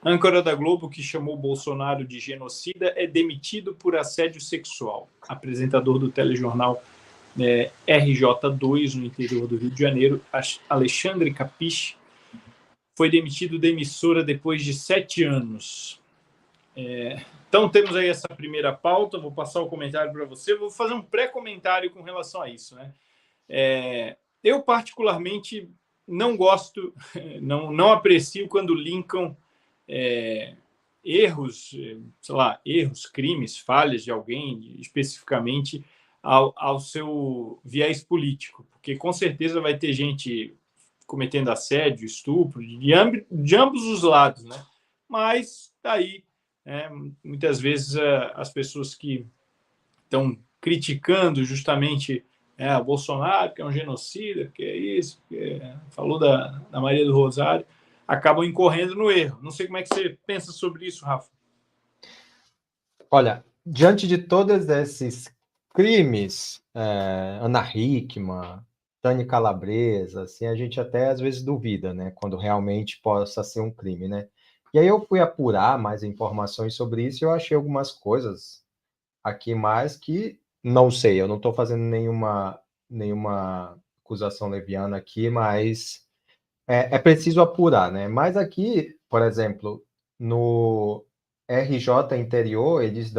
Âncora da Globo que chamou Bolsonaro de genocida é demitido por assédio sexual. Apresentador do telejornal RJ2, no interior do Rio de Janeiro, Alexandre Capiche, foi demitido da emissora depois de 7 anos. Então, temos aí essa primeira pauta. Vou passar o comentário para você. Vou fazer um pré-comentário com relação a isso, né? Eu, particularmente, não gosto, não aprecio quando linkam erros, sei lá, erros, crimes, falhas de alguém, especificamente, ao seu viés político. Porque, com certeza, vai ter gente cometendo assédio, estupro, de ambos os lados, né? Mas, daí, muitas vezes, as pessoas que estão criticando justamente o Bolsonaro, que é um genocida, que é isso, falou da Maria do Rosário, acabam incorrendo no erro. Não sei como é que você pensa sobre isso, Rafa. Olha, diante de todos esses crimes, Ana Hickman, Tânia Calabresa, assim, a gente até às vezes duvida, né, quando realmente possa ser um crime, né? E aí eu fui apurar mais informações sobre isso e eu achei algumas coisas aqui mais que não sei, eu não estou fazendo nenhuma acusação leviana aqui, mas é preciso apurar, né? Mas aqui, por exemplo, no RJ Interior, eles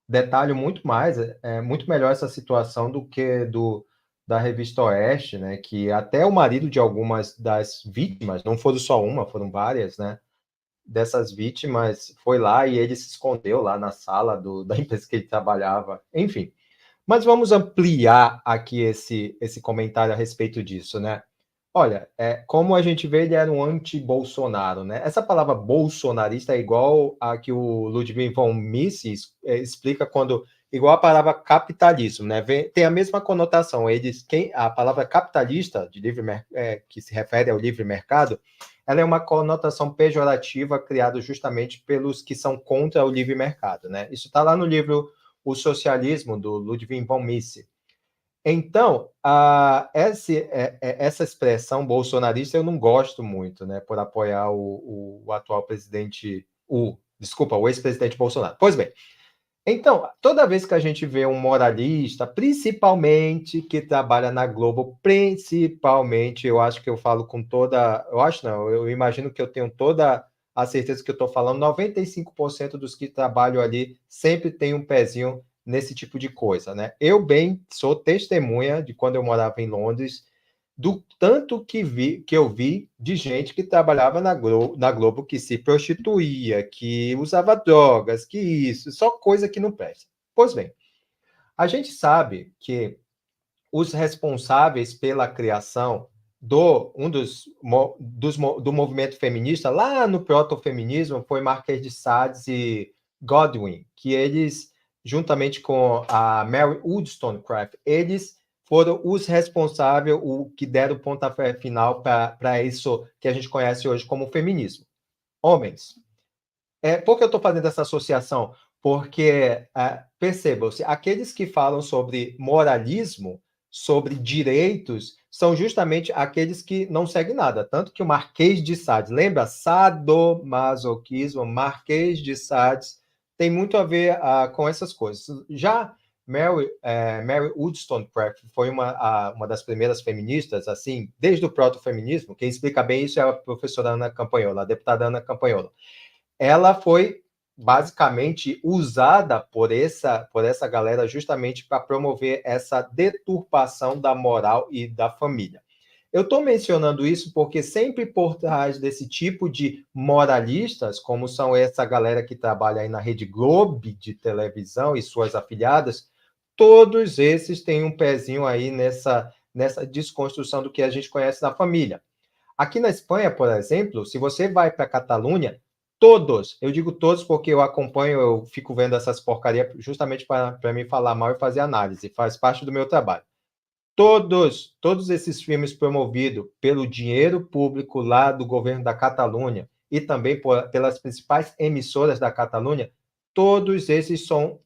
detalham muito mais, muito melhor essa situação do que da Revista Oeste, né? Que até o marido de algumas das vítimas, não foram só uma, foram várias, né? Dessas vítimas foi lá e ele se escondeu lá na sala da empresa que ele trabalhava, enfim. Mas vamos ampliar aqui esse comentário a respeito disso, né? Olha, como a gente vê, ele era um anti-Bolsonaro, né? Essa palavra bolsonarista é igual a que o Ludwig von Mises explica quando, igual a palavra capitalismo, né? Tem a mesma conotação. A palavra capitalista, que se refere ao livre mercado, ela é uma conotação pejorativa criada justamente pelos que são contra o livre mercado, né? Isso está lá no livro O Socialismo, do Ludwig von Mises. Então, essa expressão bolsonarista eu não gosto muito, né, por apoiar o atual presidente, o ex-presidente Bolsonaro. Pois bem, então, toda vez que a gente vê um moralista, principalmente que trabalha na Globo, principalmente, eu acho que eu falo com toda, eu acho não, eu imagino que eu tenho toda a certeza que eu estou falando, 95% dos que trabalham ali sempre tem um pezinho nesse tipo de coisa, né? Eu bem sou testemunha de quando eu morava em Londres, do tanto que eu vi de gente que trabalhava na Globo que se prostituía, que usava drogas, que isso, só coisa que não presta. Pois bem, a gente sabe que os responsáveis pela criação do movimento feminista, lá no protofeminismo, foi Marquês de Sades e Godwin, que eles, juntamente com a Mary Wollstonecraft, eles foram os responsáveis, o que deram o pontapé final para isso que a gente conhece hoje como feminismo. Homens. Por que eu estou fazendo essa associação? Porque, percebam-se, aqueles que falam sobre moralismo, sobre direitos, são justamente aqueles que não seguem nada. Tanto que o Marquês de Sades, lembra? Sadomasoquismo, Marquês de Sades, tem muito a ver com essas coisas. Já Mary Wollstonecraft foi uma das primeiras feministas, assim, desde o proto-feminismo. Quem explica bem isso é a professora Ana Campanhola, a deputada Ana Campanhola. Ela foi basicamente usada por essa galera justamente para promover essa deturpação da moral e da família. Eu estou mencionando isso porque sempre por trás desse tipo de moralistas, como são essa galera que trabalha aí na Rede Globo de televisão e suas afiliadas, todos esses têm um pezinho aí nessa desconstrução do que a gente conhece na família. Aqui na Espanha, por exemplo, se você vai para a Catalunha, todos, eu digo todos porque eu acompanho, eu fico vendo essas porcarias justamente para me falar mal e fazer análise, faz parte do meu trabalho. Todos esses filmes promovidos pelo dinheiro público lá do governo da Catalunha e também pelas principais emissoras da Catalunha, todos esses são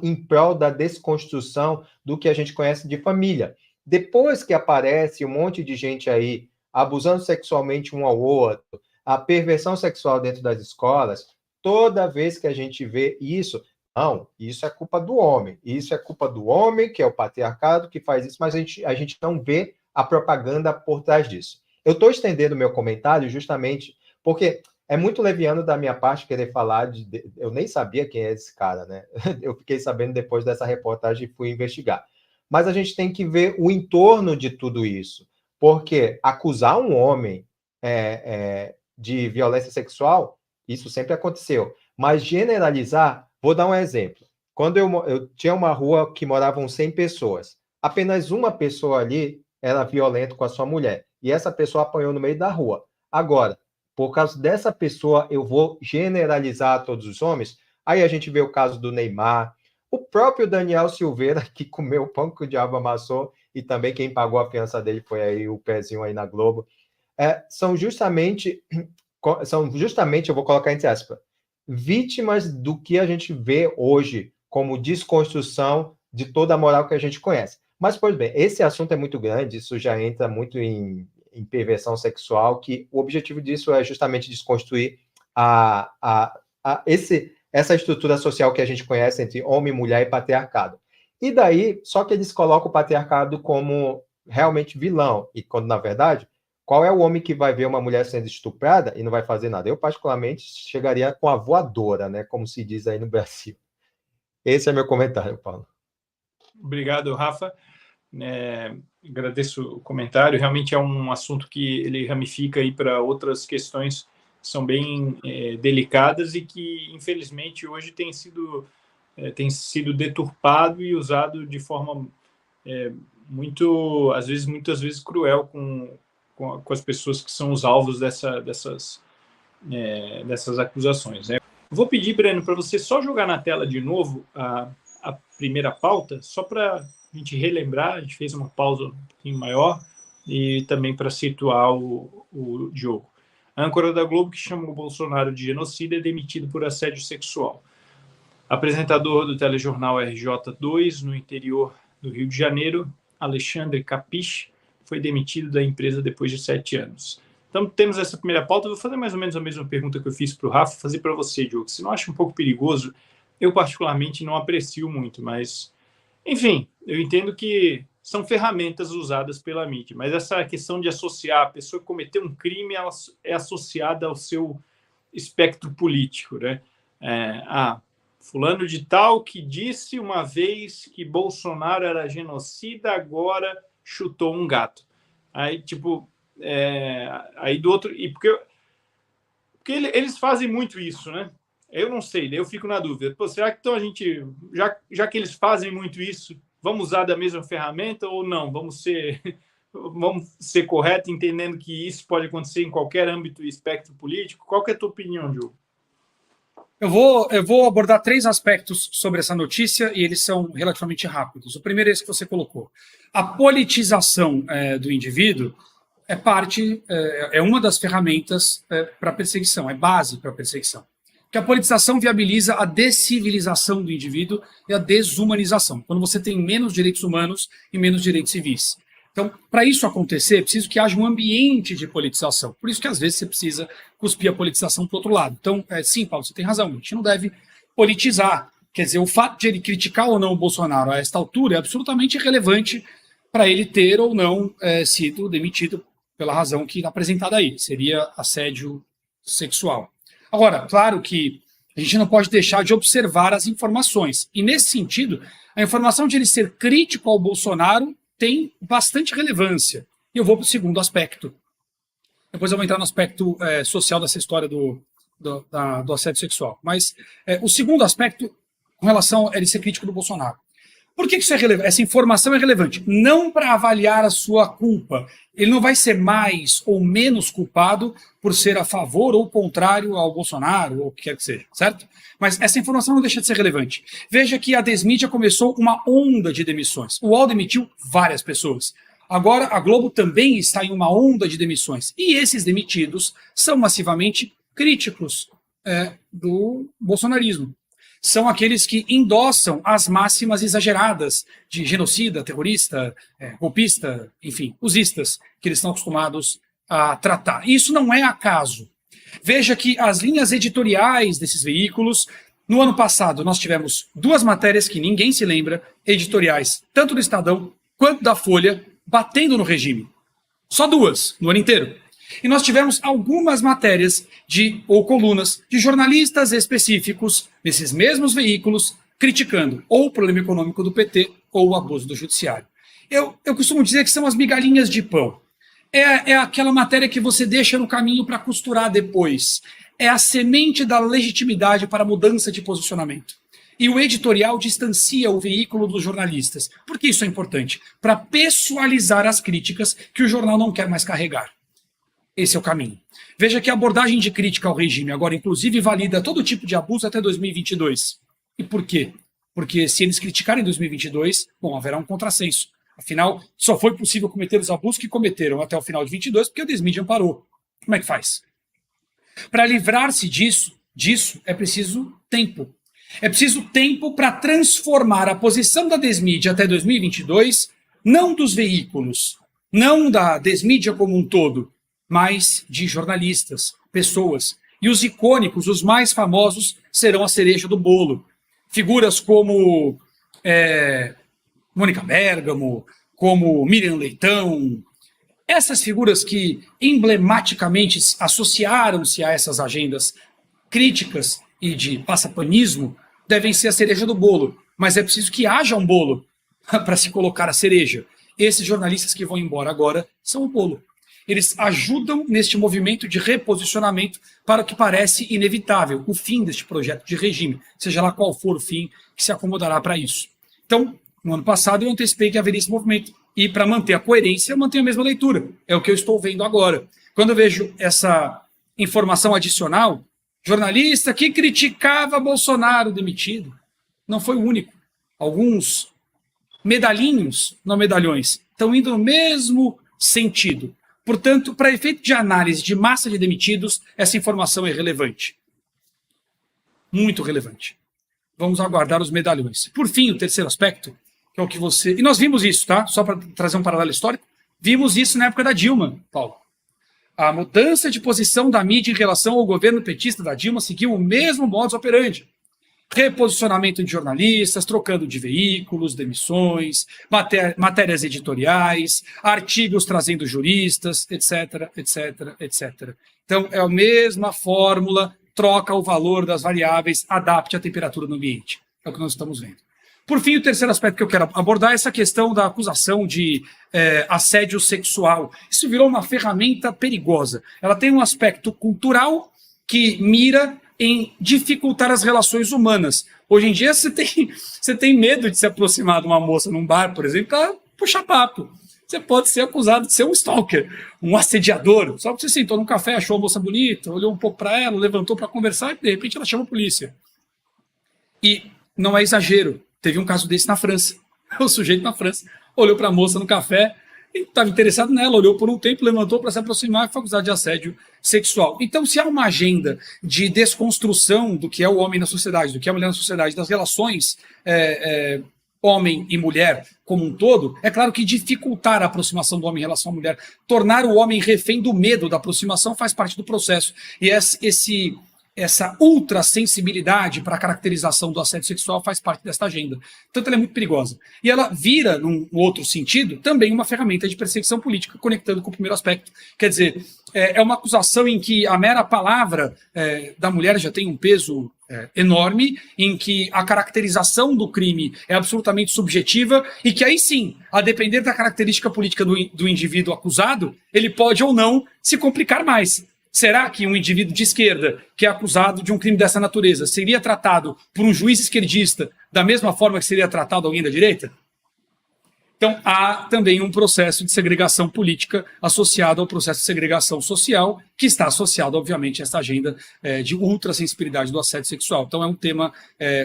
em prol da desconstrução do que a gente conhece de família. Depois que aparece um monte de gente aí abusando sexualmente um ao outro, a perversão sexual dentro das escolas, toda vez que a gente vê isso, não, isso é culpa do homem, isso é culpa do homem, que é o patriarcado que faz isso, mas a gente não vê a propaganda por trás disso. Eu estou estendendo meu comentário justamente porque é muito leviano da minha parte querer falar eu nem sabia quem é esse cara, né? Eu fiquei sabendo depois dessa reportagem e fui investigar. Mas a gente tem que ver o entorno de tudo isso, porque acusar um homem de violência sexual, isso sempre aconteceu, mas generalizar, vou dar um exemplo. Quando eu tinha uma rua que moravam 100 pessoas, apenas uma pessoa ali era violenta com a sua mulher, e essa pessoa apanhou no meio da rua. Agora, por causa dessa pessoa, eu vou generalizar a todos os homens? Aí a gente vê o caso do Neymar, o próprio Daniel Silveira, que comeu o pão que o diabo amassou, e também quem pagou a fiança dele foi aí o pezinho aí na Globo. São justamente, eu vou colocar entre aspas, vítimas do que a gente vê hoje como desconstrução de toda a moral que a gente conhece. Mas, pois bem, esse assunto é muito grande, isso já entra muito em perversão sexual, que o objetivo disso é justamente desconstruir essa estrutura social que a gente conhece entre homem, mulher e patriarcado. E daí, só que eles colocam o patriarcado como realmente vilão, e quando, na verdade, qual é o homem que vai ver uma mulher sendo estuprada e não vai fazer nada? Eu, particularmente, chegaria com a voadora, né? Como se diz aí no Brasil. Esse é meu comentário, Paulo. Obrigado, Rafa. Agradeço o comentário. Realmente é um assunto que ele ramifica aí para outras questões que são bem delicadas e que, infelizmente, hoje tem sido deturpado e usado de forma muitas vezes cruel com as pessoas que são os alvos dessas acusações, né? Vou pedir, Breno, para você só jogar na tela de novo a primeira pauta, só para a gente relembrar. A gente fez uma pausa um pouquinho maior e também para situar o jogo. A âncora da Globo, que chamou o Bolsonaro de genocida, é demitido por assédio sexual. Apresentador do telejornal RJ2, no interior do Rio de Janeiro, Alexandre Capiche, foi demitido da empresa depois de 7 anos. Então, temos essa primeira pauta. Eu vou fazer mais ou menos a mesma pergunta que eu fiz para o Rafa, fazer para você, Diogo. Você não acha um pouco perigoso? Eu, particularmente, não aprecio muito, mas, enfim, eu entendo que são ferramentas usadas pela mídia, mas essa questão de associar a pessoa que cometeu um crime, ela é associada ao seu espectro político, né? Fulano de tal que disse uma vez que Bolsonaro era genocida, agora chutou um gato. Aí, tipo, aí do outro... Porque eles fazem muito isso, né? Eu não sei, eu fico na dúvida. Pô, será que então a gente, já que eles fazem muito isso, vamos usar da mesma ferramenta ou não? Vamos ser corretos, entendendo que isso pode acontecer em qualquer âmbito e espectro político? Qual que é a tua opinião, Diogo? Eu vou abordar 3 aspectos sobre essa notícia e eles são relativamente rápidos. O primeiro é esse que você colocou. A politização do indivíduo é uma das ferramentas para perseguição, é base para perseguição. Que a politização viabiliza a descivilização do indivíduo e a desumanização, quando você tem menos direitos humanos e menos direitos civis. Então, para isso acontecer, é preciso que haja um ambiente de politização. Por isso que, às vezes, você precisa cuspir a politização para o outro lado. Então, sim, Paulo, você tem razão. A gente não deve politizar. Quer dizer, o fato de ele criticar ou não o Bolsonaro a esta altura é absolutamente irrelevante para ele ter ou não sido demitido pela razão que está apresentada aí. Seria assédio sexual. Agora, claro que a gente não pode deixar de observar as informações. E, nesse sentido, a informação de ele ser crítico ao Bolsonaro tem bastante relevância. E eu vou para o segundo aspecto. Depois eu vou entrar no aspecto social dessa história do assédio sexual. Mas o segundo aspecto, com relação a ele ser crítico do Bolsonaro. Por que isso é relevante? Essa informação é relevante. Não para avaliar a sua culpa. Ele não vai ser mais ou menos culpado por ser a favor ou contrário ao Bolsonaro, ou o que quer que seja, certo? Mas essa informação não deixa de ser relevante. Veja que a Desmídia começou uma onda de demissões. O UOL demitiu várias pessoas. Agora a Globo também está em uma onda de demissões. E esses demitidos são massivamente críticos do bolsonarismo. São aqueles que endossam as máximas exageradas de genocida, terrorista, golpista, enfim, usistas, que eles estão acostumados a tratar. E isso não é acaso. Veja que as linhas editoriais desses veículos, no ano passado nós tivemos 2 matérias que ninguém se lembra, editoriais, tanto do Estadão quanto da Folha, batendo no regime. Só 2 no ano inteiro. E nós tivemos algumas matérias ou colunas de jornalistas específicos nesses mesmos veículos criticando ou o problema econômico do PT ou o abuso do judiciário. Eu costumo dizer que são as migalhinhas de pão. É aquela matéria que você deixa no caminho para costurar depois. É a semente da legitimidade para a mudança de posicionamento. E o editorial distancia o veículo dos jornalistas. Por que isso é importante? Para pessoalizar as críticas que o jornal não quer mais carregar. Esse é o caminho. Veja que a abordagem de crítica ao regime agora, inclusive, valida todo tipo de abuso até 2022. E por quê? Porque se eles criticarem em 2022, bom, haverá um contrassenso. Afinal, só foi possível cometer os abusos que cometeram até o final de 22 porque o Desmedium parou. Como é que faz? Para livrar-se disso é preciso tempo. É preciso tempo para transformar a posição da Desmídia até 2022, não dos veículos, não da Desmídia como um todo, mas de jornalistas, pessoas. E os icônicos, os mais famosos, serão a cereja do bolo. Figuras como Mônica Bergamo, como Miriam Leitão, essas figuras que emblematicamente associaram-se a essas agendas críticas e de passapanismo devem ser a cereja do bolo. Mas é preciso que haja um bolo para se colocar a cereja. Esses jornalistas que vão embora agora são o bolo. Eles ajudam neste movimento de reposicionamento para o que parece inevitável, o fim deste projeto de regime, seja lá qual for o fim que se acomodará para isso. Então, no ano passado eu antecipei que haveria esse movimento. E para manter a coerência, eu mantenho a mesma leitura. É o que eu estou vendo agora. Quando eu vejo essa informação adicional, jornalista que criticava Bolsonaro demitido, não foi o único. Alguns medalhinhos, não medalhões, estão indo no mesmo sentido. Portanto, para efeito de análise de massa de demitidos, essa informação é relevante. Muito relevante. Vamos aguardar os medalhões. Por fim, o terceiro aspecto, que é o que você... E nós vimos isso, tá? Só para trazer um paralelo histórico. Vimos isso na época da Dilma, Paulo. A mudança de posição da mídia em relação ao governo petista da Dilma seguiu o mesmo modus operandi. Reposicionamento de jornalistas, trocando de veículos, demissões, matérias editoriais, artigos trazendo juristas, etc, etc, etc. Então, é a mesma fórmula, troca o valor das variáveis, adapte a temperatura do ambiente. É o que nós estamos vendo. Por fim, o terceiro aspecto que eu quero abordar é essa questão da acusação de assédio sexual. Isso virou uma ferramenta perigosa. Ela tem um aspecto cultural que mira em dificultar as relações humanas. Hoje em dia, você tem medo de se aproximar de uma moça num bar, por exemplo, para puxar papo. Você pode ser acusado de ser um stalker, um assediador. Só porque você sentou num café, achou a moça bonita, olhou um pouco para ela, levantou para conversar e, de repente, ela chama a polícia. E não é exagero. Teve um caso desse na França. O sujeito na França olhou para a moça no café, estava interessado nela, olhou por um tempo, levantou para se aproximar e foi acusado de assédio sexual. Então, se há uma agenda de desconstrução do que é o homem na sociedade, do que é a mulher na sociedade, das relações homem e mulher como um todo, é claro que dificultar a aproximação do homem em relação à mulher, tornar o homem refém do medo da aproximação faz parte do processo. E essa ultrassensibilidade para a caracterização do assédio sexual faz parte desta agenda. Portanto, ela é muito perigosa. E ela vira, num outro sentido, também uma ferramenta de perseguição política, conectando com o primeiro aspecto. Quer dizer, é uma acusação em que a mera palavra da mulher já tem um peso enorme, em que a caracterização do crime é absolutamente subjetiva e que aí sim, a depender da característica política do indivíduo acusado, ele pode ou não se complicar mais. Será que um indivíduo de esquerda que é acusado de um crime dessa natureza seria tratado por um juiz esquerdista da mesma forma que seria tratado alguém da direita? Então, há também um processo de segregação política associado ao processo de segregação social, que está associado, obviamente, a essa agenda de ultrassensibilidade do assédio sexual. Então, é um tema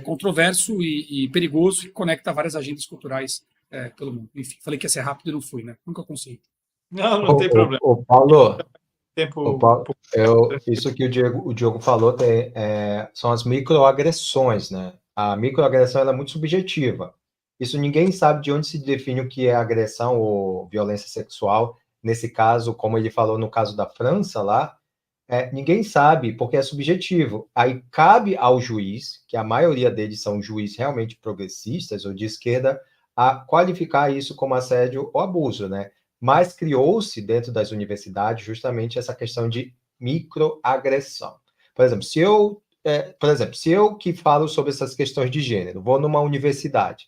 controverso e perigoso que conecta várias agendas culturais pelo mundo. Enfim, falei que ia ser rápido e não fui, né? Nunca consegui. Não tem problema. Paulo... Tempo... Isso que o Diogo falou são as microagressões, né? A microagressão ela é muito subjetiva. Isso ninguém sabe de onde se define o que é agressão ou violência sexual. Nesse caso, como ele falou no caso da França lá, Ninguém sabe, porque é subjetivo. Aí cabe ao juiz, que a maioria deles são juízes realmente progressistas ou de esquerda, a qualificar isso como assédio ou abuso, né? Mas criou-se dentro das universidades justamente essa questão de microagressão. Por exemplo, se eu que falo sobre essas questões de gênero, vou numa universidade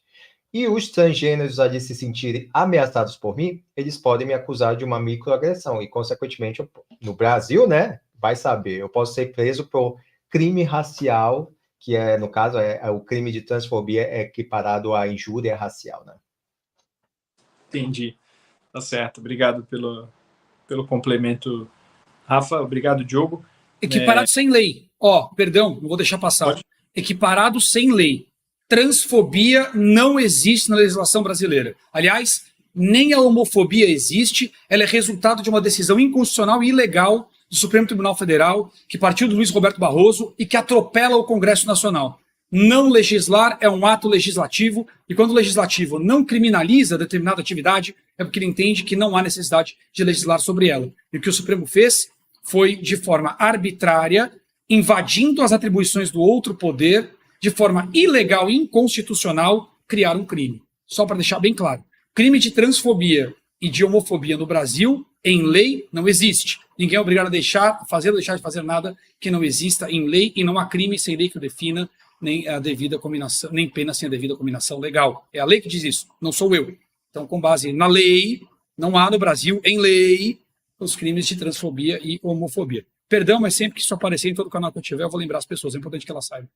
e os transgêneros ali se sentirem ameaçados por mim, eles podem me acusar de uma microagressão e, consequentemente, no Brasil, né, vai saber, eu posso ser preso por crime racial, que no caso, o crime de transfobia é equiparado à injúria racial, né? Entendi. Tá certo. Obrigado pelo complemento, Rafa. Obrigado, Diogo. Equiparado sem lei. Perdão, não vou deixar passar. Pode. Equiparado sem lei. Transfobia não existe na legislação brasileira. Aliás, nem a homofobia existe, ela é resultado de uma decisão inconstitucional e ilegal do Supremo Tribunal Federal, que partiu do Luiz Roberto Barroso e que atropela o Congresso Nacional. Não legislar é um ato legislativo, e quando o legislativo não criminaliza determinada atividade, é porque ele entende que não há necessidade de legislar sobre ela. E o que o Supremo fez foi, de forma arbitrária, invadindo as atribuições do outro poder, de forma ilegal e inconstitucional, criar um crime. Só para deixar bem claro. Crime de transfobia e de homofobia no Brasil, em lei, não existe. Ninguém é obrigado a deixar de fazer nada que não exista em lei, e não há crime sem lei que o defina, nem a devida combinação, nem pena sem a devida combinação legal. É a lei que diz isso, não sou eu. Então, com base na lei, não há no Brasil, em lei, os crimes de transfobia e homofobia. Perdão, mas sempre que isso aparecer em todo canal que eu tiver, eu vou lembrar as pessoas. É importante que elas saibam.